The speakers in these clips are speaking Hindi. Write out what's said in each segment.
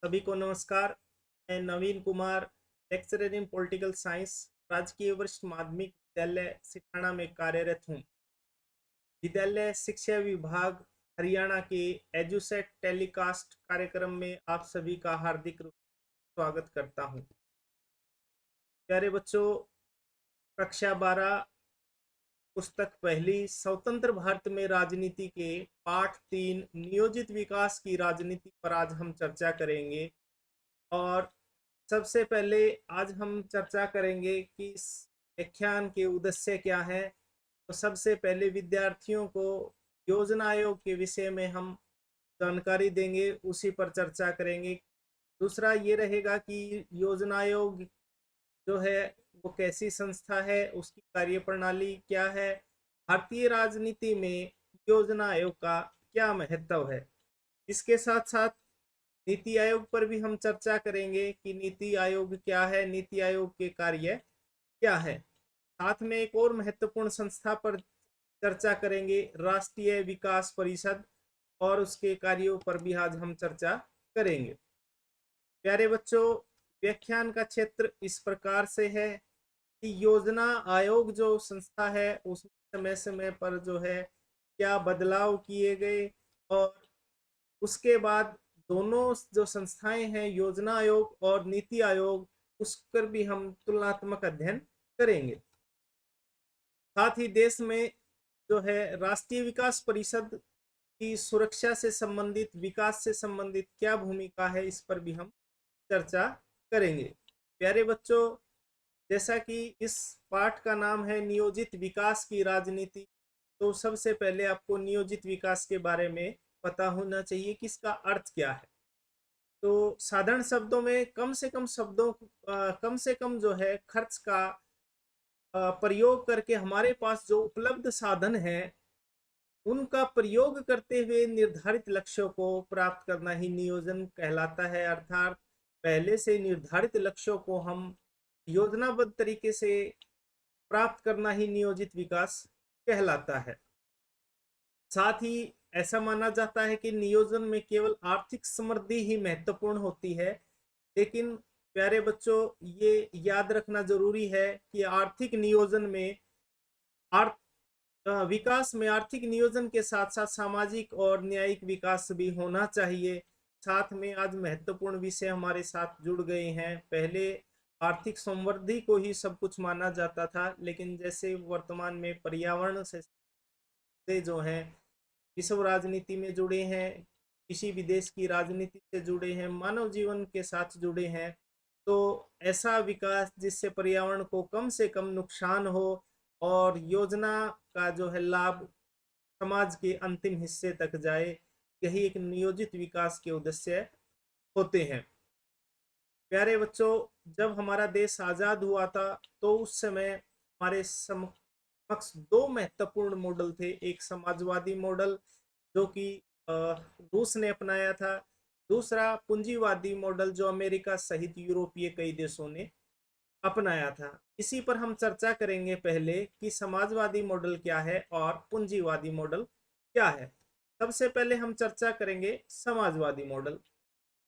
सभी को नमस्कार। मैं Naveen Kumar, lecturer in political science, राजकीय वरिष्ठ माध्यमिक विद्यालय सिठाना में कार्यरत हूँ। विद्यालय शिक्षा विभाग हरियाणा के एजुसेट टेलीकास्ट कार्यक्रम में आप सभी का हार्दिक रूप से स्वागत करता हूँ। प्यारे बच्चों, कक्षा 12 पुस्तक पहली स्वतंत्र भारत में राजनीति के पाठ 3 नियोजित विकास की राजनीति पर आज हम चर्चा करेंगे। और सबसे पहले आज हम चर्चा करेंगे कि इस व्याख्यान के उद्देश्य क्या है। तो सबसे पहले विद्यार्थियों को योजना आयोग के विषय में हम जानकारी देंगे, उसी पर चर्चा करेंगे। दूसरा ये रहेगा कि योजना आयोग जो है वो कैसी संस्था है, उसकी कार्यप्रणाली क्या है, भारतीय राजनीति में योजना आयोग का क्या महत्व है। इसके साथ साथ नीति आयोग पर भी हम चर्चा करेंगे कि नीति आयोग क्या है, नीति आयोग के कार्य क्या है। साथ में एक और महत्वपूर्ण संस्था पर चर्चा करेंगे, राष्ट्रीय विकास परिषद, और उसके कार्यों पर भी आज हम चर्चा करेंगे। प्यारे बच्चों, व्याख्यान का क्षेत्र इस प्रकार से है कि योजना आयोग जो संस्था है उसमें समय समय पर जो है क्या बदलाव किए गए, और उसके बाद दोनों जो संस्थाएं हैं योजना आयोग और नीति आयोग, उस पर भी हम तुलनात्मक अध्ययन करेंगे। साथ ही देश में जो है राष्ट्रीय विकास परिषद की सुरक्षा से संबंधित, विकास से संबंधित क्या भूमिका है, इस पर भी हम चर्चा करेंगे। प्यारे बच्चों, जैसा कि इस पाठ का नाम है नियोजित विकास की राजनीति, तो सबसे पहले आपको नियोजित विकास के बारे में पता होना चाहिए कि इसका अर्थ क्या है। तो साधारण शब्दों में कम से कम जो है खर्च का प्रयोग करके हमारे पास जो उपलब्ध साधन है उनका प्रयोग करते हुए निर्धारित लक्ष्यों को प्राप्त करना ही नियोजन कहलाता है। अर्थात पहले से निर्धारित लक्ष्यों को हम योजनाबद्ध तरीके से प्राप्त करना ही नियोजित विकास कहलाता है। साथ ही ऐसा माना जाता है कि नियोजन में केवल आर्थिक समृद्धि ही महत्वपूर्ण होती है, लेकिन प्यारे बच्चों ये याद रखना जरूरी है कि आर्थिक नियोजन में विकास में आर्थिक नियोजन के साथ साथ सामाजिक और न्यायिक विकास भी होना चाहिए। साथ में आज महत्वपूर्ण विषय हमारे साथ जुड़ गए हैं। पहले आर्थिक समृद्धि को ही सब कुछ माना जाता था, लेकिन जैसे वर्तमान में पर्यावरण से जो हैं विश्व राजनीति में जुड़े हैं, किसी भी देश की राजनीति से जुड़े हैं, मानव जीवन के साथ जुड़े हैं, तो ऐसा विकास जिससे पर्यावरण को कम से कम नुकसान हो और योजना का जो है लाभ समाज के अंतिम हिस्से तक जाए, यही एक नियोजित विकास के उद्देश्य होते हैं। प्यारे बच्चों, जब हमारा देश आजाद हुआ था तो उस समय हमारे समक्ष दो महत्वपूर्ण मॉडल थे। एक समाजवादी मॉडल जो कि रूस ने अपनाया था, दूसरा पूंजीवादी मॉडल जो अमेरिका सहित यूरोपीय कई देशों ने अपनाया था। इसी पर हम चर्चा करेंगे पहले कि समाजवादी मॉडल क्या है और पूंजीवादी मॉडल क्या है। सबसे पहले हम चर्चा करेंगे समाजवादी मॉडल।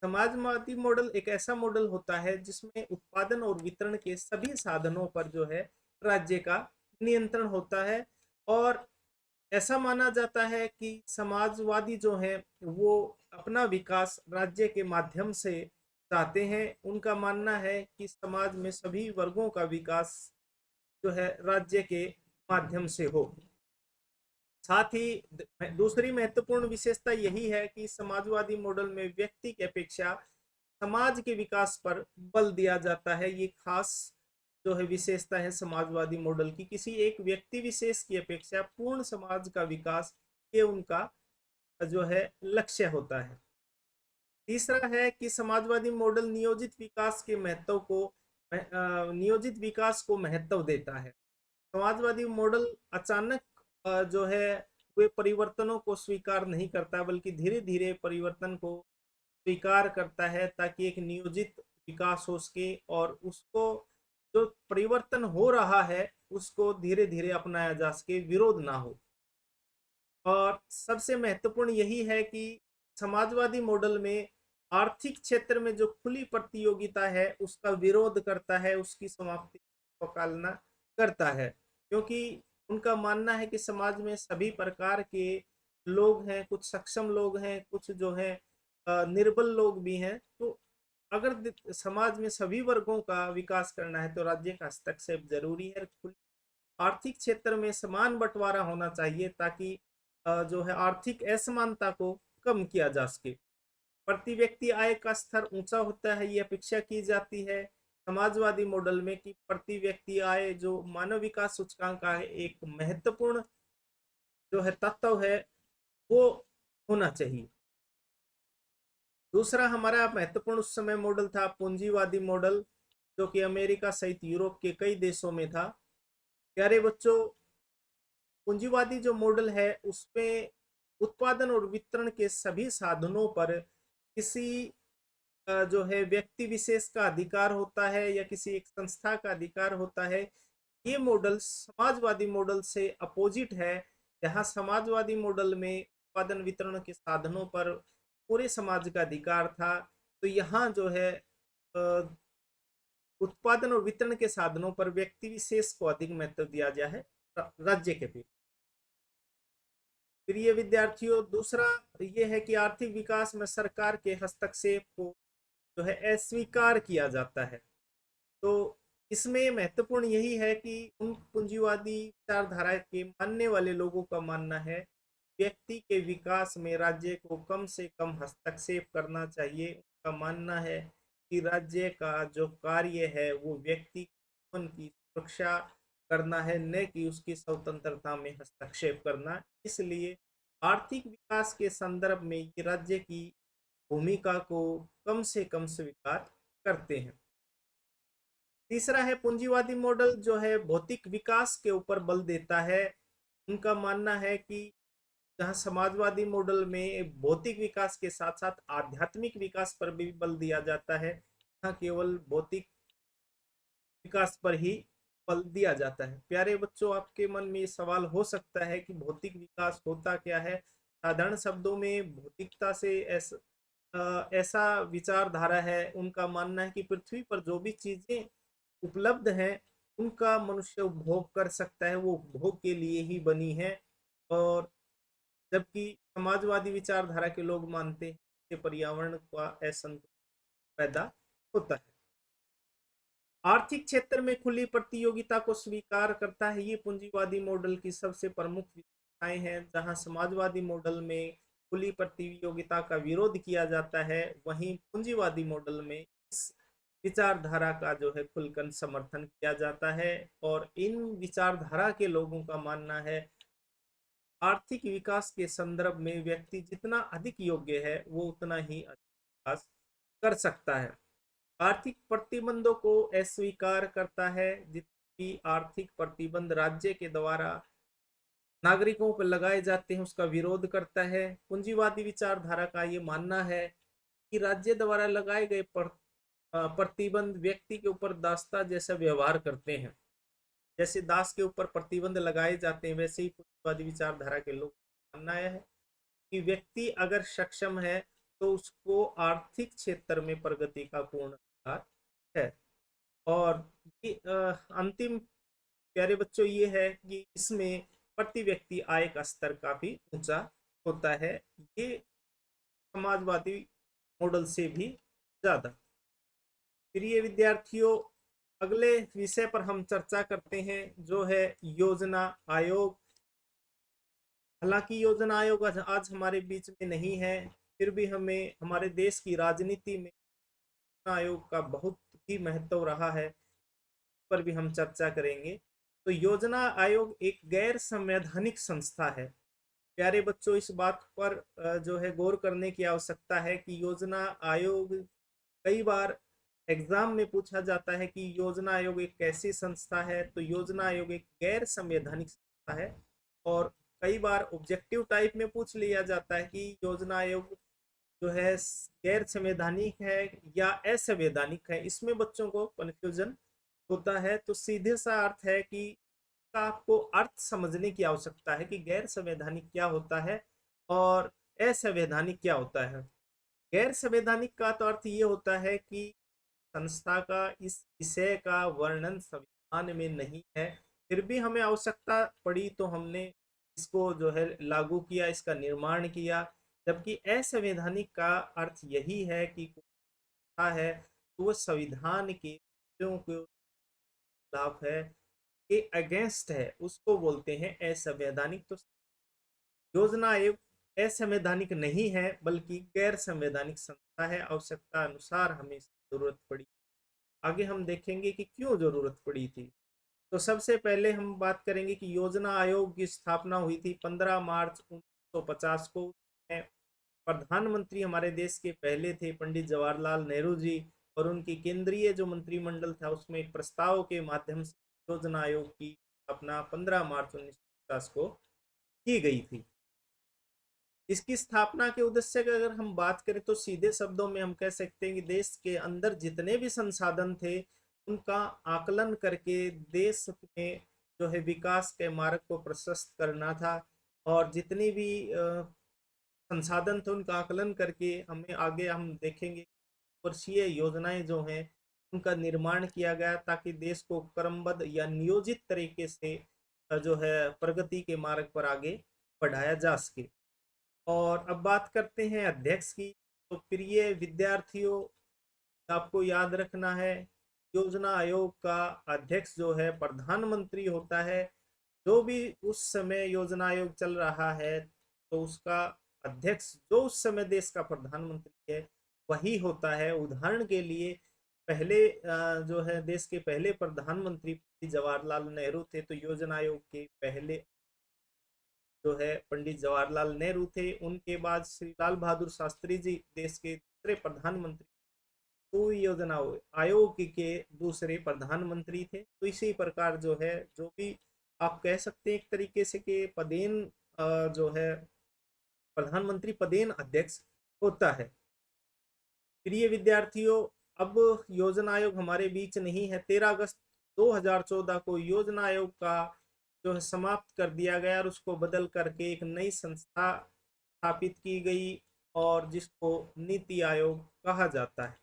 समाजवादी मॉडल एक ऐसा मॉडल होता है जिसमें उत्पादन और वितरण के सभी साधनों पर जो है राज्य का नियंत्रण होता है, और ऐसा माना जाता है कि समाजवादी जो है वो अपना विकास राज्य के माध्यम से चाहते हैं। उनका मानना है कि समाज में सभी वर्गों का विकास जो है राज्य के माध्यम से हो। साथ ही दूसरी महत्वपूर्ण विशेषता यही है कि समाजवादी मॉडल में व्यक्ति की अपेक्षा समाज के विकास पर बल दिया जाता है। ये खास जो है विशेषता है समाजवादी मॉडल की, किसी एक व्यक्ति विशेष की अपेक्षा पूर्ण समाज का विकास ये उनका जो है लक्ष्य होता है। तीसरा है कि समाजवादी मॉडल नियोजित विकास को महत्व देता है। समाजवादी मॉडल अचानक जो है वे परिवर्तनों को स्वीकार नहीं करता, बल्कि धीरे धीरे परिवर्तन को स्वीकार करता है ताकि एक नियोजित विकास हो सके और उसको जो परिवर्तन हो रहा है उसको धीरे धीरे अपनाया जा सके, विरोध ना हो। और सबसे महत्वपूर्ण यही है कि समाजवादी मॉडल में आर्थिक क्षेत्र में जो खुली प्रतियोगिता है उसका विरोध करता है, उसकी समाप्ति की वकालना करता है, क्योंकि उनका मानना है कि समाज में सभी प्रकार के लोग हैं, कुछ सक्षम लोग हैं, कुछ जो है निर्बल लोग भी हैं। तो अगर समाज में सभी वर्गों का विकास करना है तो राज्य का हस्तक्षेप जरूरी है। आर्थिक क्षेत्र में समान बंटवारा होना चाहिए ताकि जो है आर्थिक असमानता को कम किया जा सके। प्रति व्यक्ति आय का स्तर ऊंचा होता है, ये अपेक्षा की जाती है समाजवादी मॉडल में कि प्रति व्यक्ति आय जो मानव विकास सूचकांक का एक महत्वपूर्ण जो है तत्व है वो होना चाहिए। दूसरा हमारा महत्वपूर्ण उस समय मॉडल था पूंजीवादी मॉडल, जो कि अमेरिका सहित यूरोप के कई देशों में था। प्यारे बच्चों, पूंजीवादी जो मॉडल है उसमें उत्पादन और वितरण के सभी साधनों पर किसी जो है व्यक्ति विशेष का अधिकार होता है या किसी एक संस्था का अधिकार होता है। ये मॉडल समाजवादी मॉडल से अपोजिट है, जहाँ समाजवादी मॉडल में उत्पादन वितरण के साधनों पर पूरे समाज का अधिकार था, तो यहाँ जो है उत्पादन और वितरण के साधनों पर व्यक्ति विशेष को अधिक महत्व दिया गया है राज्य के भी। प्रिय विद्यार्थियों, दूसरा ये है कि आर्थिक विकास में सरकार के हस्तक्षेप को जो है अस्वीकार किया जाता है। तो इसमें महत्वपूर्ण यही है कि उन पूंजीवादी विचारधारा के मानने वाले लोगों का मानना है व्यक्ति के विकास में राज्य को कम से कम हस्तक्षेप करना चाहिए। उनका मानना है कि राज्य का जो कार्य है वो व्यक्ति जीवन की सुरक्षा करना है, न कि उसकी स्वतंत्रता में हस्तक्षेप करना। इसलिए आर्थिक विकास के संदर्भ में ये राज्य की भूमिका को कम से कम स्वीकार करते हैं। तीसरा है पूंजीवादी मॉडल, जो है भौतिक विकास के ऊपर बल देता है। उनका मानना है कि जहां समाजवादी मॉडल में भौतिक विकास के साथ साथ आध्यात्मिक विकास पर भी बल दिया जाता है, यहाँ केवल भौतिक विकास पर ही बल दिया जाता है। प्यारे बच्चों, आपके मन में ये सवाल हो सकता है कि भौतिक विकास होता क्या है। साधारण शब्दों में भौतिकता से ऐसा विचारधारा है, उनका मानना है कि पृथ्वी पर जो भी चीजें उपलब्ध हैं उनका मनुष्य उपभोग कर सकता है, वो उपभोग के लिए ही बनी है। और जबकि समाजवादी विचारधारा के लोग मानते हैं कि पर्यावरण का असंतुलन पैदा होता है। आर्थिक क्षेत्र में खुली प्रतियोगिता को स्वीकार करता है, ये पूंजीवादी मॉडल की सबसे प्रमुख विशेषताएं हैं। जहां समाजवादी मॉडल में खुली प्रतियोगिता का विरोध किया जाता है, वहीं पूंजीवादी मॉडल में इस विचारधारा का जो है खुलकर समर्थन किया जाता है। और इन विचारधारा के लोगों का मानना है आर्थिक विकास के संदर्भ में व्यक्ति जितना अधिक योग्य है वो उतना ही अधिक विकास कर सकता है। आर्थिक प्रतिबंधों को अस्वीकार करता है, जितनी आर्थिक प्रतिबंध राज्य के द्वारा नागरिकों पर लगाए जाते हैं उसका विरोध करता है। पूंजीवादी विचारधारा का ये मानना है कि राज्य द्वारा लगाए गए प्रतिबंध व्यक्ति के ऊपर दासता जैसा व्यवहार करते हैं। जैसे दास के ऊपर प्रतिबंध लगाए जाते हैं, वैसे ही पूंजीवादी विचारधारा के लोग मानना है कि व्यक्ति अगर सक्षम है तो उसको आर्थिक क्षेत्र में प्रगति का पूर्ण अधिकार है। और ये अंतिम प्यारे बच्चों ये है कि इसमें प्रति व्यक्ति आय का स्तर काफी ऊंचा होता है, ये समाजवादी मॉडल से भी ज्यादा। प्रिय विद्यार्थियों, अगले विषय पर हम चर्चा करते हैं जो है योजना आयोग। हालांकि योजना आयोग आज हमारे बीच में नहीं है, फिर भी हमें हमारे देश की राजनीति में योजना आयोग का बहुत ही महत्व रहा है, पर भी हम चर्चा करेंगे। तो योजना आयोग एक गैर संवैधानिक संस्था है। प्यारे बच्चों, इस बात पर जो है गौर करने की आवश्यकता है कि योजना आयोग कई बार एग्जाम में पूछा जाता है कि योजना आयोग एक कैसी संस्था है। तो योजना आयोग एक गैर संवैधानिक संस्था है। और कई बार ऑब्जेक्टिव टाइप में पूछ लिया जाता है कि योजना आयोग जो है गैर संवैधानिक है या असंवैधानिक है। इसमें बच्चों को कंफ्यूजन होता है। तो सीधे सा अर्थ है कि आपको अर्थ समझने की आवश्यकता है कि गैर संवैधानिक क्या होता है और असंवैधानिक क्या होता है। गैर संवैधानिक का तो अर्थ ये होता है कि संस्था का इस विषय का वर्णन संविधान में नहीं है, फिर भी हमें आवश्यकता पड़ी तो हमने इसको जो है लागू किया, इसका निर्माण किया। जबकि असंवैधानिक का अर्थ यही है कि कुत्ता है तो वो संविधान के विषयों के खिलाफ है, के अगेंस्ट है, उसको बोलते हैं असंवैधानिक। तो योजना आयोग असंवैधानिक नहीं है बल्कि गैर संवैधानिक संस्था है। आवश्यकता अनुसार हमें जरूरत पड़ी। आगे हम देखेंगे कि क्यों जरूरत पड़ी थी। तो सबसे पहले हम बात करेंगे कि योजना आयोग की स्थापना हुई थी 15 मार्च 1950 को। प्रधानमंत्री हमारे देश के पहले थे पंडित जवाहरलाल नेहरू जी, और उनकी केंद्रीय जो मंत्रिमंडल था उसमें एक प्रस्ताव के माध्यम से योजना आयोग की स्थापना 15 मार्च 1950 को की गई थी। इसकी स्थापना के उद्देश्य की अगर हम बात करें तो सीधे शब्दों में हम कह सकते हैं कि देश के अंदर जितने भी संसाधन थे उनका आकलन करके देश में जो है विकास के मार्ग को प्रशस्त करना था, और जितनी भी संसाधन थे उनका आकलन करके हमें आगे हम देखेंगे वर्षीय योजनाएं जो हैं उनका निर्माण किया गया, ताकि देश को क्रमबद्ध या नियोजित तरीके से जो है प्रगति के मार्ग पर आगे बढ़ाया जा सके। और अब बात करते हैं अध्यक्ष की। तो प्रिय विद्यार्थियों, आपको याद रखना है योजना आयोग का अध्यक्ष जो है प्रधानमंत्री होता है। जो भी उस समय योजना आयोग चल रहा है तो उसका अध्यक्ष जो उस समय देश का प्रधानमंत्री है वही होता है। उदाहरण के लिए पहले जो है देश के पहले प्रधानमंत्री जवाहरलाल नेहरू थे, तो योजना आयोग के पहले जो है पंडित जवाहरलाल नेहरू थे। उनके बाद श्री लाल बहादुर शास्त्री जी देश के दूसरे प्रधानमंत्री, तो योजना आयोग के दूसरे प्रधानमंत्री थे। तो इसी प्रकार जो है जो भी आप कह सकते हैं एक तरीके से कि पदेन जो है प्रधानमंत्री पदेन अध्यक्ष होता है। प्रिय विद्यार्थियों, अब योजना आयोग हमारे बीच नहीं है। 13 अगस्त 2014 को योजना आयोग का जो है समाप्त कर दिया गया और उसको बदल करके एक नई संस्था स्थापित की गई, और जिसको नीति आयोग कहा जाता है।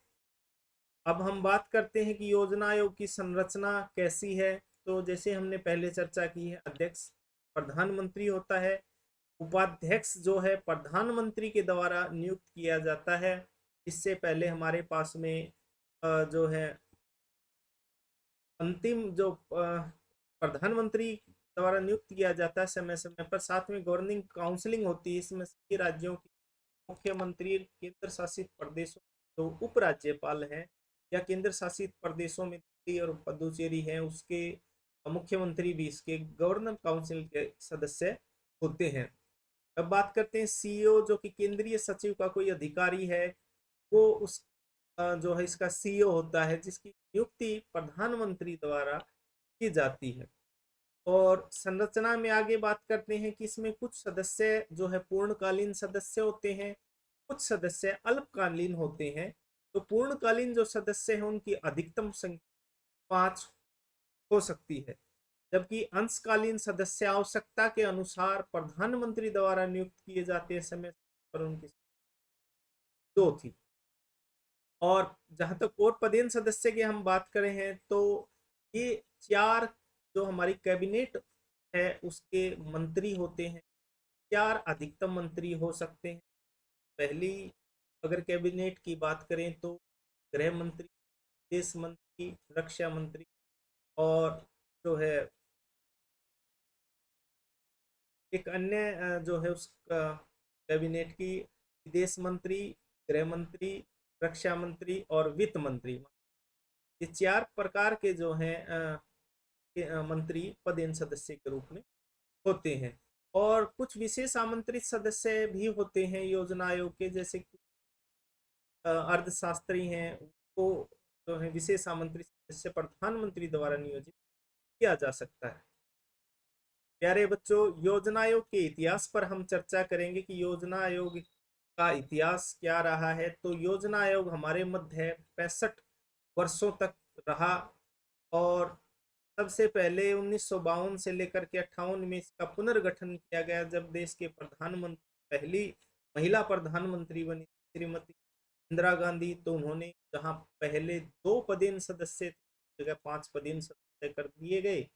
अब हम बात करते हैं कि योजना आयोग की संरचना कैसी है। तो जैसे हमने पहले चर्चा की है, अध्यक्ष प्रधानमंत्री होता है, उपाध्यक्ष जो है प्रधानमंत्री के द्वारा नियुक्त किया जाता है। इससे पहले हमारे पास में जो है अंतिम जो प्रधानमंत्री द्वारा नियुक्त किया जाता है समय समय पर, साथ में गवर्निंग काउंसिलिंग होती है। इसमें सभी राज्यों की मुख्यमंत्री, केंद्र शासित प्रदेशों जो उप राज्यपाल हैं, या केंद्र शासित प्रदेशों में दिल्ली और पुदुचेरी हैं उसके मुख्यमंत्री भी इसके गवर्नर काउंसिल के सदस्य होते हैं। अब बात करते हैं सीईओ, जो कि केंद्रीय सचिव का कोई अधिकारी है, वो उस जो है इसका सीईओ होता है, जिसकी नियुक्ति प्रधानमंत्री द्वारा की जाती है। और संरचना में आगे बात करते हैं कि इसमें कुछ सदस्य जो है पूर्णकालीन सदस्य होते हैं, कुछ सदस्य अल्पकालीन होते हैं। तो पूर्णकालीन जो सदस्य हैं उनकी अधिकतम संख्या 5 हो सकती है, जबकि अंशकालीन सदस्य आवश्यकता के अनुसार प्रधानमंत्री द्वारा नियुक्त किए जाते हैं। समय पर उनकी 2 थी। और जहां तक और पदेन सदस्य की हम बात करें हैं तो ये 4 जो हमारी कैबिनेट है उसके मंत्री होते हैं। 4 अधिकतम मंत्री हो सकते हैं। पहली अगर कैबिनेट की बात करें तो गृह मंत्री, विदेश मंत्री, रक्षा मंत्री, और जो है एक अन्य जो है उसका कैबिनेट की विदेश मंत्री, गृह मंत्री, रक्षा मंत्री और वित्त मंत्री। ये 4 प्रकार के जो हैं मंत्री पदेन सदस्य के रूप में होते हैं। और कुछ विशेष आमंत्रित सदस्य भी होते हैं योजना आयोग के, जैसे अर्थशास्त्री हैं, वो जो है विशेष आमंत्रित सदस्य प्रधानमंत्री द्वारा नियोजित किया जा सकता है। प्यारे बच्चों, योजना आयोग के इतिहास पर हम चर्चा करेंगे कि योजना आयोग का इतिहास क्या रहा है। तो योजना आयोग हमारे मध्य 65 वर्षों तक रहा, और सबसे पहले 1952 से लेकर के 58 में इसका पुनर्गठन किया गया, जब देश के प्रधानमंत्री पहली महिला प्रधानमंत्री बनी श्रीमती इंदिरा गांधी, तो उन्होंने जहां पहले 2 पदेन सदस्य थे जगह 5 पदेन सदस्य कर दिए गए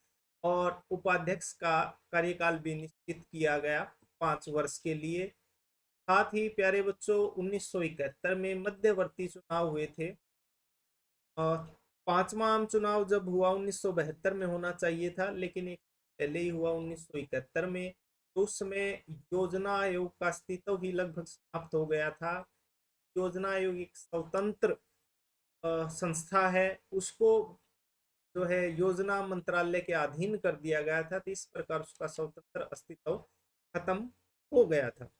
और उपाध्यक्ष का कार्यकाल भी निश्चित किया गया 5 वर्ष के लिए। साथ ही प्यारे बच्चों 1971 में मध्यवर्ती चुनाव हुए थे और 5वां आम चुनाव जब हुआ 1972 में होना चाहिए था, लेकिन एक पहले ही हुआ 1971 में। तो उस समय योजना आयोग का अस्तित्व ही लगभग समाप्त हो गया था। योजना आयोग एक स्वतंत्र संस्था है, उसको जो है योजना मंत्रालय के अधीन कर दिया गया था, तो इस प्रकार उसका स्वतंत्र अस्तित्व खत्म हो गया था।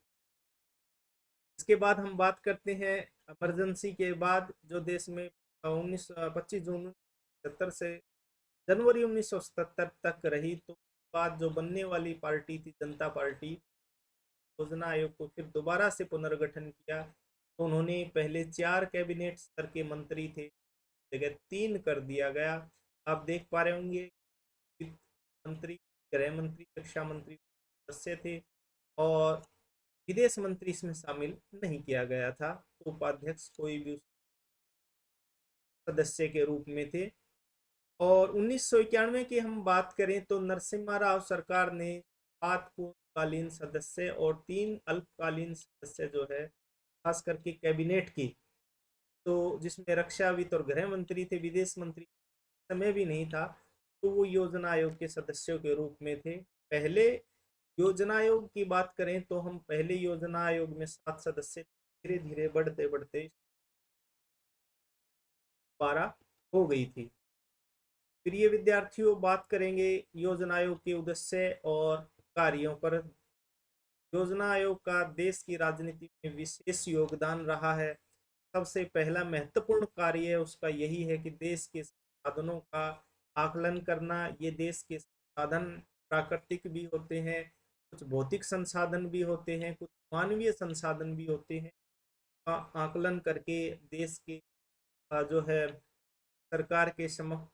इसके बाद हम बात करते हैं इमरजेंसी के बाद जो देश में 25 जून 1977 से जनवरी 1977 तक रही, तो बाद जो बनने वाली पार्टी थी जनता पार्टी, योजना आयोग को फिर दोबारा से पुनर्गठन किया। तो उन्होंने पहले 4 कैबिनेट स्तर के मंत्री थे, जगह 3 कर दिया गया। आप देख पा रहे होंगे मंत्री, गृह मंत्री, रक्षा मंत्री सदस्य थे और विदेश मंत्री इसमें शामिल नहीं किया गया था। तो उपाध्यक्ष कोई भी सदस्य के रूप में थे। और 1991 की हम बात करें तो नरसिम्हा राव सरकार ने 7 पूर्णकालीन सदस्य और 3 अल्पकालीन सदस्य जो है खास करके कैबिनेट की, तो जिसमें रक्षा वित्त और गृह मंत्री थे, विदेश मंत्री समय भी नहीं था, तो वो योजना आयोग के सदस्यों के रूप में थे। पहले योजना आयोग की बात करें तो हम पहले योजना आयोग में 7 सदस्य, धीरे धीरे बढ़ते बढ़ते 12 हो गई थी। प्रिय विद्यार्थियों, बात करेंगे योजना आयोग के उद्देश्य और कार्यों पर। योजना आयोग का देश की राजनीति में विशेष योगदान रहा है। सबसे पहला महत्वपूर्ण कार्य उसका यही है कि देश के संसाधनों का आकलन करना। ये देश के संसाधन प्राकृतिक भी होते हैं, कुछ भौतिक संसाधन भी होते हैं, कुछ मानवीय संसाधन भी होते हैं, का आकलन करके देश के जो है सरकार के समक्ष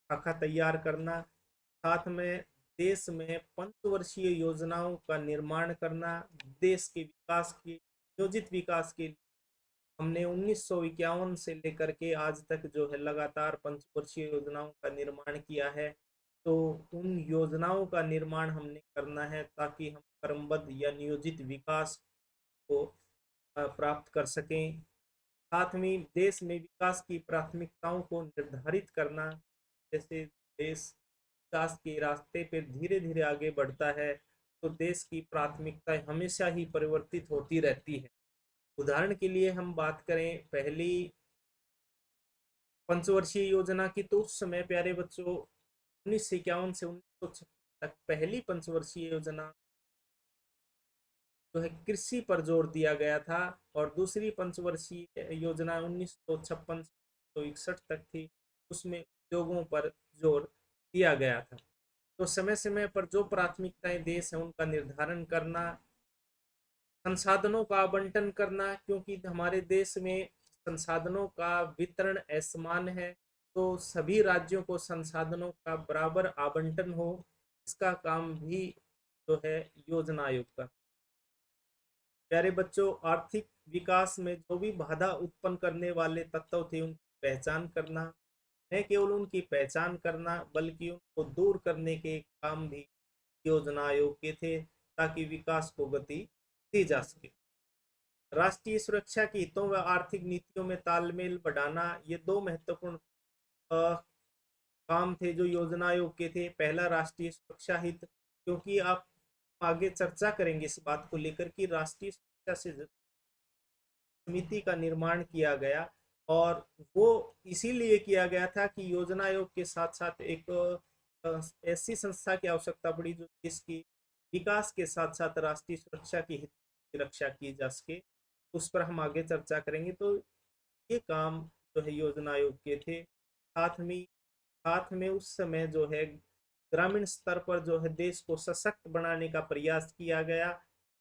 खाका तैयार करना। साथ में देश में पंचवर्षीय योजनाओं का निर्माण करना। देश के विकास के नियोजित विकास के हमने 1951 से लेकर के आज तक जो है लगातार पंचवर्षीय योजनाओं का निर्माण किया है। तो उन योजनाओं का निर्माण हमने करना है ताकि हम क्रमबद्ध या नियोजित विकास को प्राप्त कर सकें। साथ में देश में विकास की प्राथमिकताओं को निर्धारित करना। जैसे देश विकास के रास्ते पर धीरे धीरे आगे बढ़ता है, तो देश की प्राथमिकताएं हमेशा ही परिवर्तित होती रहती है। उदाहरण के लिए हम बात करें पहली पंचवर्षीय योजना की, तो उस समय प्यारे बच्चों 1951 से 1956 तक पहली पंचवर्षीय योजना जो है कृषि पर जोर दिया गया था और दूसरी पंचवर्षीय योजना 1956 से 61 तक थी, उसमें उद्योगों पर जोर दिया गया था। तो समय समय पर जो प्राथमिकताएं देश है उनका निर्धारण करना, संसाधनों का आवंटन करना, क्योंकि हमारे देश में संसाधनों का वितरण असमान है, तो सभी राज्यों को संसाधनों का बराबर आवंटन हो, इसका काम भी जो है योजना आयोग का। प्यारे बच्चों, आर्थिक विकास में जो भी बाधा उत्पन्न करने वाले तत्व थे उनकी पहचान करना, न केवल उनकी पहचान करना बल्कि उनको दूर करने के काम भी योजना आयोग के थे ताकि विकास को गति दी जा सके। राष्ट्रीय सुरक्षा के हितों व आर्थिक नीतियों में तालमेल बढ़ाना, ये 2 महत्वपूर्ण काम थे जो योजना आयोग के थे। पहला राष्ट्रीय सुरक्षा हित, क्योंकि आप आगे चर्चा करेंगे इस बात को लेकर कि राष्ट्रीय सुरक्षा से समिति का निर्माण किया गया और वो इसीलिए किया गया था कि योजना आयोग के साथ साथ एक ऐसी संस्था की आवश्यकता पड़ी जो देश की विकास के साथ साथ राष्ट्रीय सुरक्षा की हित की रक्षा की जा सके। उस पर हम आगे चर्चा करेंगे। तो ये काम जो है योजना आयोग के थे। साथ में उस समय जो है ग्रामीण स्तर पर जो है देश को सशक्त बनाने का प्रयास किया गया,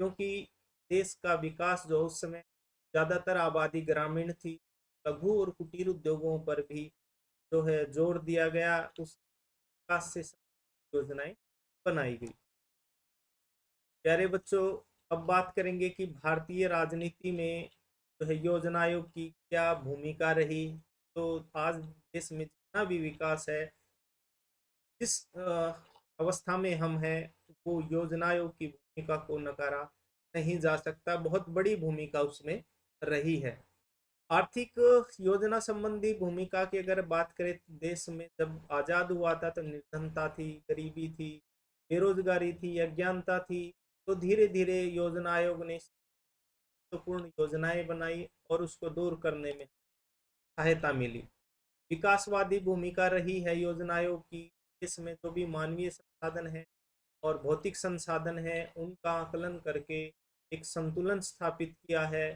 क्योंकि देश का विकास जो उस समय ज़्यादातर आबादी ग्रामीण थी। लघु और कुटीर उद्योगों पर भी जो है जोर दिया गया, उस विकास से योजनाएं बनाई गई। प्यारे बच्चों, अब बात करेंगे कि भारतीय राजनीति में जो है योजना आयोग की क्या भूमिका रही। तो आज देश में जितना भी विकास है, जिस अवस्था में हम हैं, वो योजना आयोग की भूमिका को नकारा नहीं जा सकता। बहुत बड़ी भूमिका उसमें रही है। आर्थिक योजना संबंधी भूमिका की अगर बात करें, देश में जब आज़ाद हुआ था तो निर्धनता थी, गरीबी थी, बेरोजगारी थी, अज्ञानता थी। तो धीरे धीरे योजना आयोग ने महत्वपूर्ण योजनाएं बनाई और उसको दूर करने में सहायता मिली। विकासवादी भूमिका रही है योजना आयोग की। इसमें जो भी मानवीय संसाधन है और भौतिक संसाधन है, उनका आकलन करके एक संतुलन स्थापित किया है,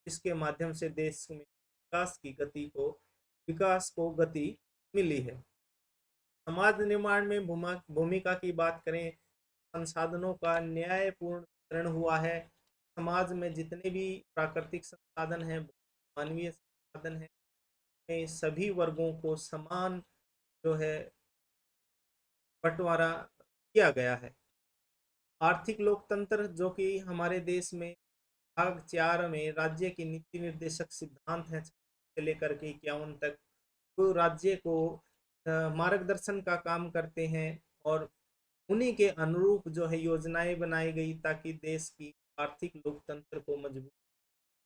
जिसके माध्यम से देश में विकास को गति मिली है। समाज निर्माण में भूमिका की बात करें, संसाधनों का न्यायपूर्ण वितरण हुआ है। समाज में जितने भी प्राकृतिक संसाधन हैं, मानवीय संसाधन हैं, में सभी वर्गों को समान जो है बंटवारा किया गया है। आर्थिक लोकतंत्र, जो कि हमारे देश में भाग 4 में राज्य की नीति निर्देशक सिद्धांत हैं से लेकर के 51 तक, तो राज्य को मार्गदर्शन का काम करते हैं और उन्हीं के अनुरूप जो है योजनाएं बनाई गई ताकि देश की आर्थिक लोकतंत्र को मजबूत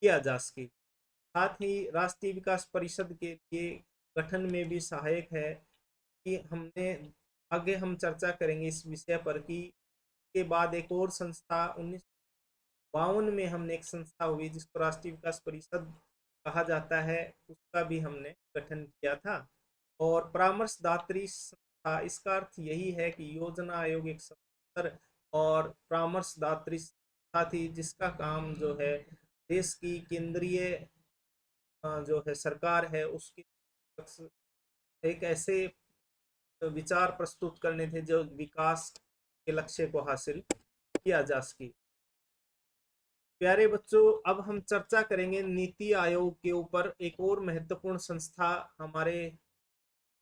किया जा सके। साथ ही राष्ट्रीय विकास परिषद के लिए गठन में भी सहायक है कि हमने आगे हम चर्चा करेंगे इस विषय पर कि के बाद एक और संस्था 1952 में हमने एक संस्था हुई जिसको राष्ट्रीय विकास परिषद कहा जाता है, उसका भी हमने गठन किया था। और परामर्शदात्री संस्था, इसका अर्थ यही है कि योजना आयोग एक सत्तर और परामर्शदात्री संस्था थी जिसका काम जो है देश की केंद्रीय जो है सरकार है उसकी एक ऐसे विचार प्रस्तुत करने थे जो विकास के लक्ष्य को हासिल किया जा सके। प्यारे बच्चों, अब हम चर्चा करेंगे नीति आयोग के ऊपर। एक और महत्वपूर्ण संस्था हमारे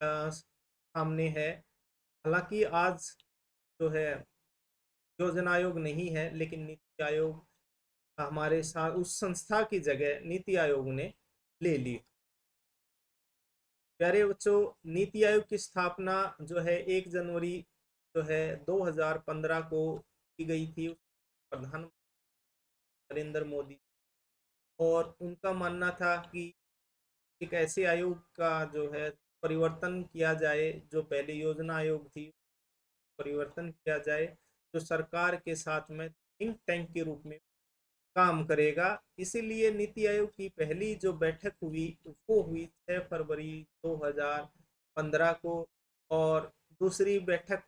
सामने है। हालांकि आज जो है योजना आयोग नहीं है, लेकिन नीति आयोग हमारे साथ उस संस्था की जगह नीति आयोग ने ले ली। प्यारे बच्चों, नीति आयोग की स्थापना जो है 1 जनवरी जो है 2015 को की गई थी प्रधानमंत्री नरेंद्र मोदी। और उनका मानना था कि एक ऐसे आयोग का जो है परिवर्तन किया जाए, जो पहले योजना आयोग थी परिवर्तन किया जाए, जो सरकार के साथ में थिंक टैंक के रूप में काम करेगा। इसीलिए नीति आयोग की पहली जो बैठक हुई वो हुई 6 फरवरी 2015 को, और दूसरी बैठक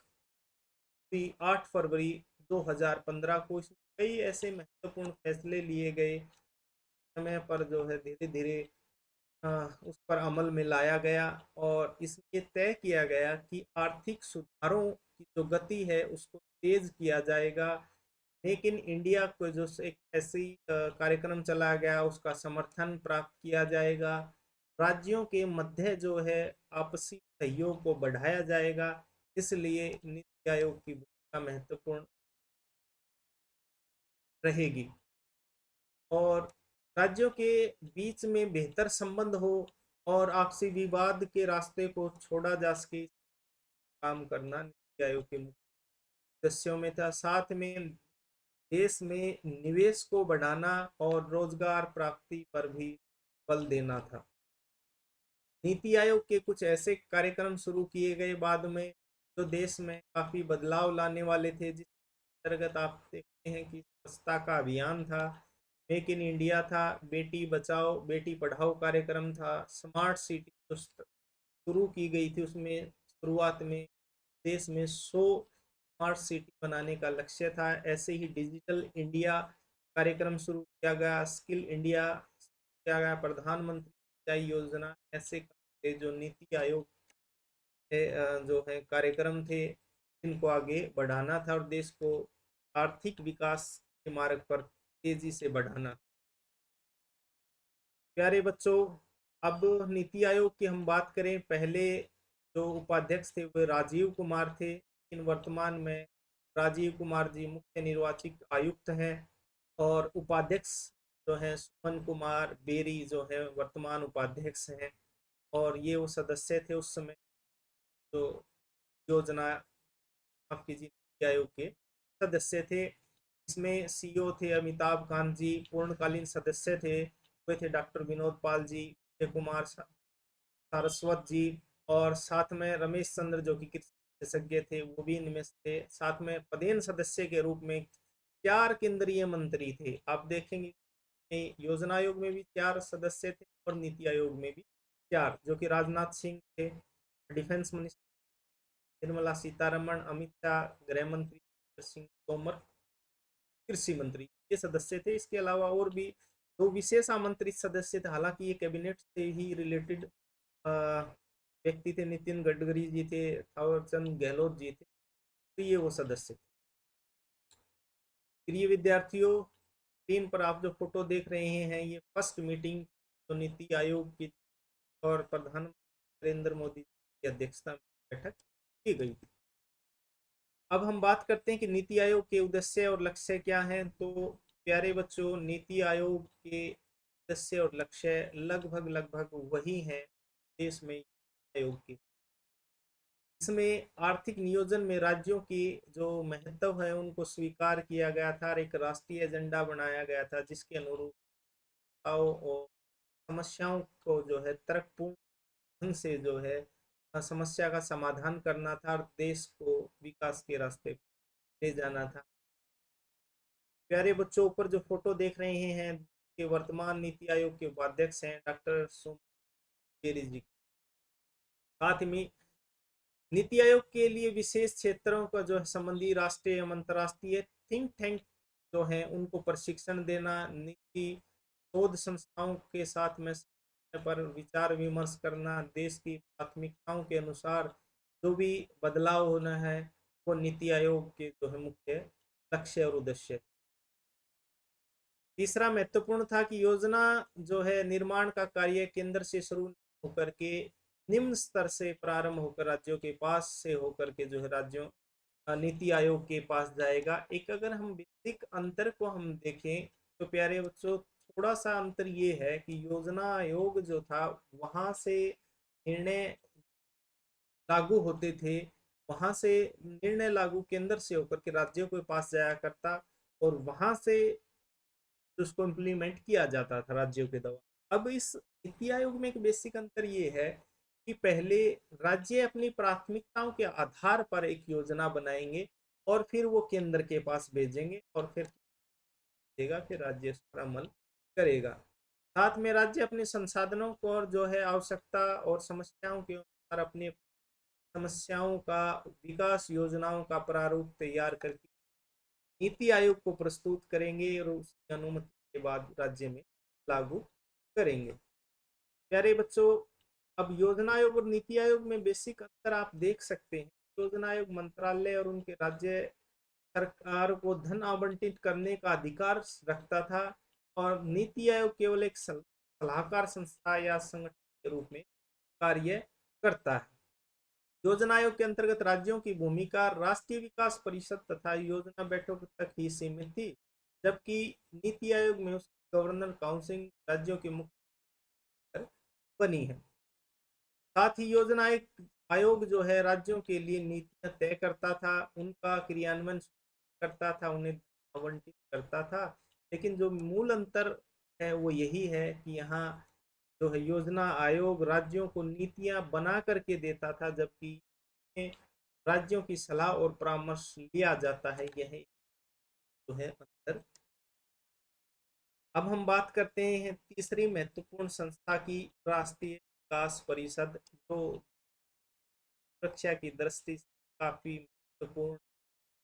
हुई 8 फरवरी 2015 को। इसमें कई ऐसे महत्वपूर्ण फैसले लिए गए, समय पर जो है धीरे धीरे उस पर अमल में लाया गया। और इसमें तय किया गया कि आर्थिक सुधारों की जो गति है उसको तेज किया जाएगा। मेक इन इंडिया को जो एक ऐसी कार्यक्रम चलाया गया उसका समर्थन प्राप्त किया जाएगा। राज्यों के मध्य जो है आपसी सहयोग को बढ़ाया जाएगा। इसलिए नीति आयोग की भूमिका महत्वपूर्ण रहेगी। और राज्यों के बीच में बेहतर संबंध हो और आपसी विवाद के रास्ते को छोड़ा जा सके, काम करना नीति आयोग के मुख्य उद्देश्यों में था। साथ में देश में निवेश को बढ़ाना और रोजगार प्राप्ति पर भी बल देना था। नीति आयोग के कुछ ऐसे कार्यक्रम शुरू किए गए बाद में जो देश में काफी बदलाव लाने वाले थे, जिस अंतर्गत आप देखते हैं कि स्वच्छता का अभियान था, मेक इन इंडिया था, बेटी बचाओ बेटी पढ़ाओ कार्यक्रम था, स्मार्ट सिटी जो शुरू की गई थी उसमें शुरुआत में देश में 100 स्मार्ट सिटी बनाने का लक्ष्य था। ऐसे ही डिजिटल इंडिया कार्यक्रम शुरू किया गया, स्किल इंडिया किया गया, प्रधानमंत्री सिंचाई योजना, ऐसे जो नीति आयोग जो है कार्यक्रम थे इनको आगे बढ़ाना था और देश को आर्थिक विकास के मार्ग पर तेजी से बढ़ाना। प्यारे बच्चों, अब नीति आयोग की हम बात करें, पहले जो उपाध्यक्ष थे वो राजीव कुमार थे, लेकिन वर्तमान में राजीव कुमार जी मुख्य निर्वाचित आयुक्त हैं और उपाध्यक्ष जो है सुमन कुमार बेरी जो है वर्तमान उपाध्यक्ष हैं, और ये वो सदस्य थे उस समय जो योजना माफ कीजिए नीति आयोग के सदस्य थे। इसमें सीईओ थे अमिताभ कांत जी, पूर्णकालीन सदस्य थे वे थे डॉक्टर विनोद पाल जी, विजय कुमार सारस्वत जी, और साथ में रमेश चंद्र जो कि कृषि विशेषज्ञ थे वो भी इनमें थे। साथ में पदेन सदस्य के रूप में 4 केंद्रीय मंत्री थे। आप देखेंगे योजना आयोग में भी 4 सदस्य थे और नीति आयोग में भी 4, जो कि राजनाथ सिंह थे, डिफेंस मिनिस्टर निर्मला सीतारमण, अमित शाह गृह मंत्री, सिंह तोमर कृषि मंत्री, ये सदस्य थे। इसके अलावा और भी 2 विशेष आमंत्रित सदस्य थे, हालांकि ये कैबिनेट से ही रिलेटेड व्यक्ति थे। नितिन गडकरी जी थे, थावरचंद गहलोत जी थे, तो ये वो सदस्य थे। प्रिय विद्यार्थियों, स्क्रीन पर आप जो फोटो देख रहे हैं ये फर्स्ट मीटिंग जो नीति आयोग की और प्रधानमंत्री नरेंद्र मोदी की अध्यक्षता में बैठक की गई थी। अब हम बात करते हैं कि नीति आयोग के उद्देश्य और लक्ष्य क्या हैं। तो प्यारे बच्चों, नीति आयोग के उद्देश्य और लक्ष्य लगभग लगभग वही हैं देश में आयोग के। इसमें आर्थिक नियोजन में राज्यों की जो महत्व है उनको स्वीकार किया गया था और एक राष्ट्रीय एजेंडा बनाया गया था जिसके अनुरूप और समस्याओं को जो है तर्कपूर्ण ढंग से जो है समस्या का समाधान करना था और देश को विकास के रास्ते ले जाना था। प्यारे बच्चों, ऊपर जो फोटो देख रहे हैं कि वर्तमान नीति आयोग के उपाध्यक्ष हैं डॉक्टर सोमेरी जी। साथ में नीति आयोग के लिए विशेष क्षेत्रों का जो है संबंधी राष्ट्रीय एवं अंतर्राष्ट्रीय थिंक टैंक जो है उनको प्रशिक्षण देना, नीति शोध संस्थाओं के साथ में पर विचार विमर्श करना, देश की प्राथमिकताओं के अनुसार जो भी बदलाव होना है वो नीति आयोग के जो है मुख्य लक्ष्य और उद्देश्य। तीसरा महत्वपूर्ण था कि योजना जो है निर्माण का कार्य केंद्र से शुरू होकर के निम्न स्तर से प्रारंभ होकर राज्यों के पास से होकर के जो है राज्यों नीति आयोग के पास जाएगा। एक अगर हम बेसिक अंतर को हम देखें तो प्यारे बच्चों, थोड़ा सा अंतर ये है कि योजना आयोग जो था वहां से निर्णय लागू होते थे, वहां से निर्णय लागू केंद्र से होकर के राज्यों के पास जाया करता और वहां से उसको इम्प्लीमेंट किया जाता था राज्यों के द्वारा। अब इस नीति आयोग में एक बेसिक अंतर ये है कि पहले राज्य अपनी प्राथमिकताओं के आधार पर एक योजना बनाएंगे और फिर वो केंद्र के पास भेजेंगे और फिर देगा, फिर राज्य इस पर अमल करेगा। साथ में राज्य अपने संसाधनों को और जो है आवश्यकता और समस्याओं के अनुसार अपनी समस्याओं का विकास योजनाओं का प्रारूप तैयार करके नीति आयोग को प्रस्तुत करेंगे और उसकी अनुमति के बाद राज्य में लागू करेंगे। प्यारे बच्चों, अब योजना आयोग और नीति आयोग में बेसिक अंतर आप देख सकते हैं। योजना आयोग मंत्रालय और उनके राज्य सरकार को धन आवंटित करने का अधिकार रखता था और नीति आयोग केवल एक सलाहकार संस्था या संगठन के रूप में कार्य करता है। योजना आयोग के अंतर्गत राज्यों की भूमिका राष्ट्रीय विकास परिषद तथा योजना बैठक तक ही सीमित थी, जबकि नीति आयोग में उसकी गवर्नर काउंसिल राज्यों की मुख्य बनी है। साथ ही योजना आयोग जो है राज्यों के लिए नीतियां तय करता था, उनका क्रियान्वयन करता था, उन्हें आवंटित करता था। लेकिन जो मूल अंतर है वो यही है कि यहाँ जो है योजना आयोग राज्यों को नीतियां बना करके देता था, जबकि राज्यों की सलाह और परामर्श लिया जाता है। यह जो है अंतर। अब हम बात करते हैं तीसरी महत्वपूर्ण संस्था की, राष्ट्रीय विकास परिषद, जो सुरक्षा की दृष्टि से काफी महत्वपूर्ण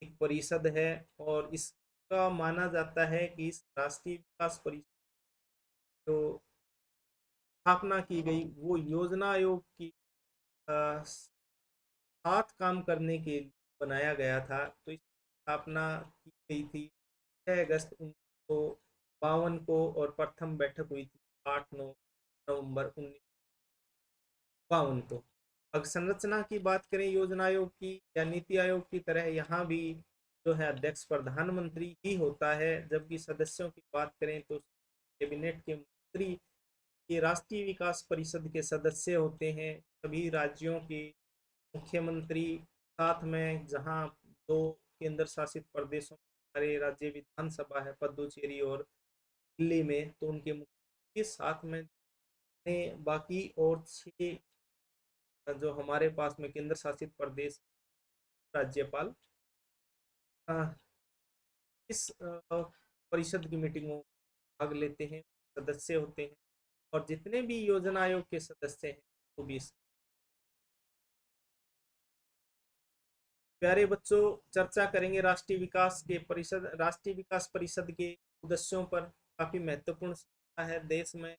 एक परिषद है और इसका माना जाता है कि इस राष्ट्रीय विकास परिषद जो स्थापना की गई वो योजना आयोग की साथ काम करने के लिए बनाया गया था। तो इस स्थापना की गई थी 6 अगस्त 1952 को और प्रथम बैठक हुई थी 8-9 नवंबर 1952 को। अगर संरचना की बात करें योजना आयोग की या नीति आयोग की तरह यहाँ भी जो है अध्यक्ष प्रधानमंत्री ही होता है, जबकि सदस्यों की बात करें तो कैबिनेट के मंत्री ये राष्ट्रीय विकास परिषद के सदस्य होते हैं। सभी राज्यों के मुख्यमंत्री, साथ में जहां दो केंद्र शासित प्रदेशों में हमारे राज्य विधानसभा है पुदुचेरी और दिल्ली में, तो उनके मुख्य साथ में बाकी और 6 जो हमारे पास में केंद्र शासित प्रदेश राज्यपाल इस परिषद की मीटिंग में भाग लेते हैं, सदस्य होते हैं। और जितने भी योजना आयोग के सदस्य हैं वो भी। प्यारे बच्चों, चर्चा करेंगे राष्ट्रीय विकास परिषद के उद्देश्यों पर। काफी महत्वपूर्ण संस्था है देश में।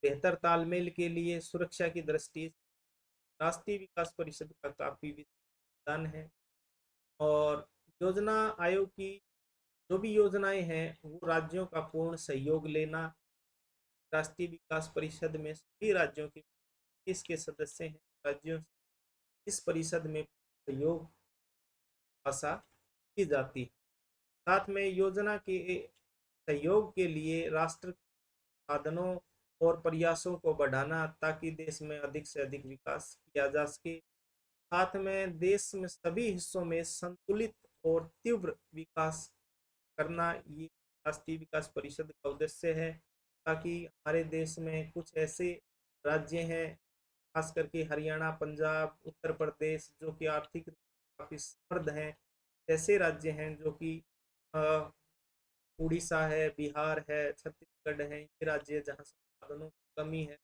बेहतर तालमेल के लिए सुरक्षा की दृष्टि राष्ट्रीय विकास परिषद का काफी योगदान है। और योजना आयोग की जो भी योजनाएं हैं वो राज्यों का पूर्ण सहयोग लेना। राष्ट्रीय विकास परिषद में सभी राज्यों के इसके सदस्य हैं। राज्यों इस परिषद में सहयोग आशा की जाती है। साथ में योजना के सहयोग के लिए राष्ट्र साधनों और प्रयासों को बढ़ाना ताकि देश में अधिक से अधिक विकास किया जा सके। साथ में देश में सभी हिस्सों में संतुलित और तीव्र विकास करना, ये राष्ट्रीय विकास परिषद का उद्देश्य है। ताकि हमारे देश में कुछ ऐसे राज्य हैं, खास करके हरियाणा, पंजाब, उत्तर प्रदेश, जो कि आर्थिक काफी समृद्ध हैं। ऐसे राज्य हैं जो कि उड़ीसा है, बिहार है, छत्तीसगढ़ है, ये राज्य जहाँ संसाधनों की कमी है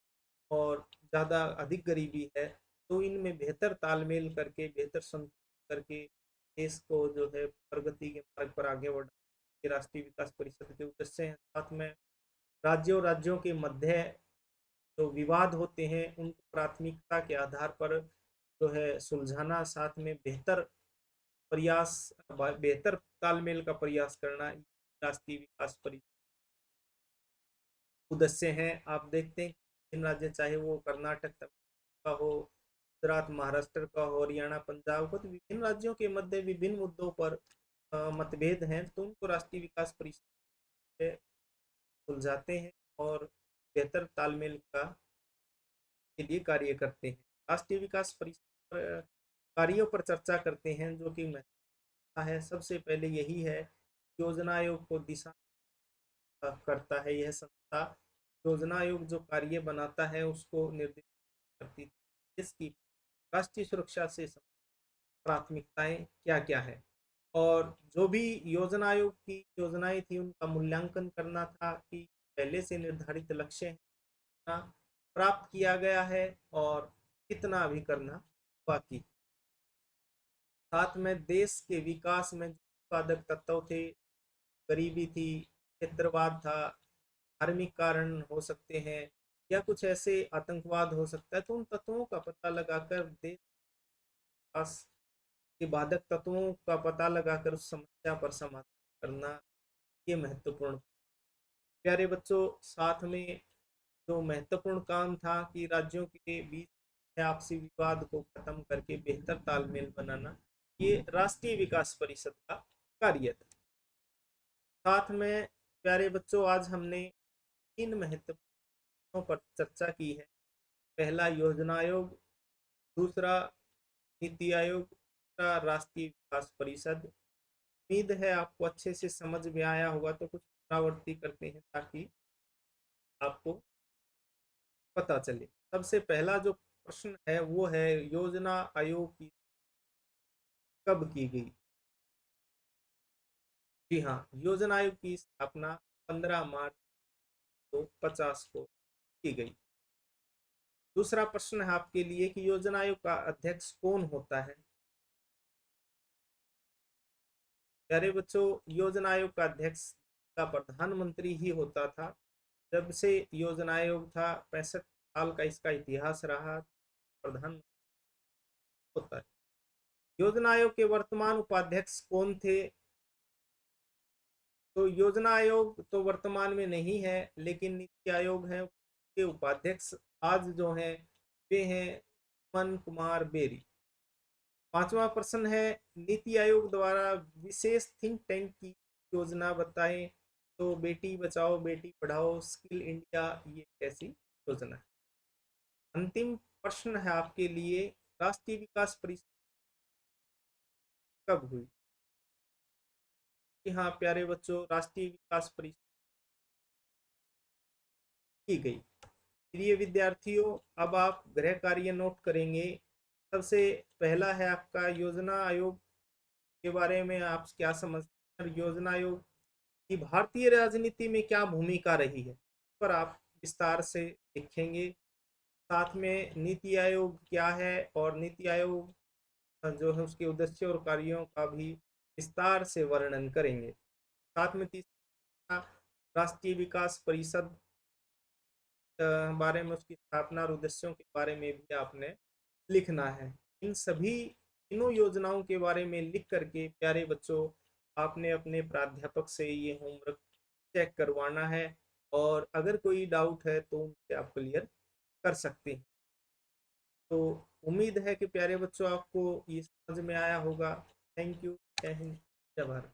और ज़्यादा अधिक गरीबी है। तो इनमें बेहतर तालमेल करके, बेहतर संतुलन करके देश को जो है प्रगति के मार्ग पर आगे बढ़ाना राष्ट्रीय विकास परिषद के उद्देश्य हैं। साथ में राज्यों के मध्य जो विवाद होते हैं उनको प्राथमिकता के आधार पर जो है सुलझाना, साथ में बेहतर तालमेल का प्रयास करना राष्ट्रीय विकास परिषद उद्देश्य हैं। आप देखते हैं इन राज्य, चाहे वो कर्नाटक का हो, गुजरात महाराष्ट्र का हो, हरियाणा पंजाब का, तो विभिन्न राज्यों के मध्य विभिन्न मुद्दों पर मतभेद हैं, तो उनको राष्ट्रीय विकास परिषद सुलझाते हैं और बेहतर तालमेल का के लिए कार्य करते हैं। राष्ट्रीय विकास परिषद कार्यों पर चर्चा करते हैं जो कि महत्वपूर्ण है। सबसे पहले यही है, योजना आयोग को दिशा करता है यह संस्था। योजना आयोग जो कार्य बनाता है उसको निर्देशित करती है इसकी राष्ट्रीय सुरक्षा से प्राथमिकताएं क्या क्या है, और जो भी योजना आयोग की योजनाएं थी उनका मूल्यांकन करना था कि पहले से निर्धारित लक्ष्य कितना प्राप्त किया गया है और कितना अभी करना बाकी। साथ में देश के विकास में जो उत्पादक तत्व थे, गरीबी थी, क्षेत्रवाद था, धार्मिक कारण हो सकते हैं या कुछ ऐसे आतंकवाद हो सकता है, तो उन तत्वों का पता लगाकर देश विकास के बाधक तत्वों का पता लगाकर उस समस्या पर समाधान करना, ये महत्वपूर्ण। प्यारे बच्चों, साथ में जो महत्वपूर्ण काम था कि राज्यों के बीच आपसी विवाद को खत्म करके बेहतर तालमेल बनाना, ये राष्ट्रीय विकास परिषद का कार्य था। साथ में प्यारे बच्चों, आज हमने 3 महत्वपूर्ण पर चर्चा की है। पहला योजना आयोग, दूसरा नीति आयोग, तीसरा राष्ट्रीय विकास परिषद। उम्मीद है आपको अच्छे से समझ में आया होगा, तो कुछ पुनरावृत्ति करते हैं ताकि आपको पता चले। सबसे पहला जो प्रश्न है वो है, योजना आयोग की कब की गई? जी हाँ, योजना आयोग की स्थापना 15 मार्च 1950 को की गई। दूसरा प्रश्न है आपके लिए कि योजना आयोग का अध्यक्ष कौन होता है? प्यारे बच्चों, योजना आयोग का अध्यक्ष का प्रधानमंत्री ही होता था। जब से योजना आयोग था, 65 साल का इसका इतिहास रहा, प्रधानमंत्री होता है। योजना आयोग के वर्तमान उपाध्यक्ष कौन थे? तो योजना आयोग तो वर्तमान में नहीं है, लेकिन नीति आयोग है के उपाध्यक्ष आज जो हैं वे हैं सुमन कुमार बेरी। पांचवा प्रश्न है, नीति आयोग द्वारा विशेष थिंक टैंक की योजना बताएं। तो बेटी बचाओ बेटी पढ़ाओ स्किल इंडिया ये कैसी योजना है। अंतिम प्रश्न है आपके लिए, राष्ट्रीय विकास परिषद कब हुई? कि हाँ प्यारे बच्चों, राष्ट्रीय विकास परिषद की गई। प्रिय विद्यार्थियों, अब आप गृह कार्य नोट करेंगे। सबसे पहला है आपका योजना आयोग के बारे में आप क्या समझते हैं, योजना आयोग की भारतीय राजनीति में क्या भूमिका रही है पर आप विस्तार से लिखेंगे। साथ में नीति आयोग क्या है और नीति आयोग जो है उसके उद्देश्य और कार्यों का भी विस्तार से वर्णन करेंगे। साथ में तीसरा राष्ट्रीय विकास परिषद बारे में, उसकी स्थापना और उद्देश्यों के बारे में भी आपने लिखना है। इन सभी तीनों योजनाओं के बारे में लिख करके प्यारे बच्चों आपने अपने प्राध्यापक से ये होमवर्क चेक करवाना है और अगर कोई डाउट है तो उनसे आप क्लियर कर सकते हैं। तो उम्मीद है कि प्यारे बच्चों आपको ये समझ में आया होगा। Thank you. जय हिंद, जय भारत।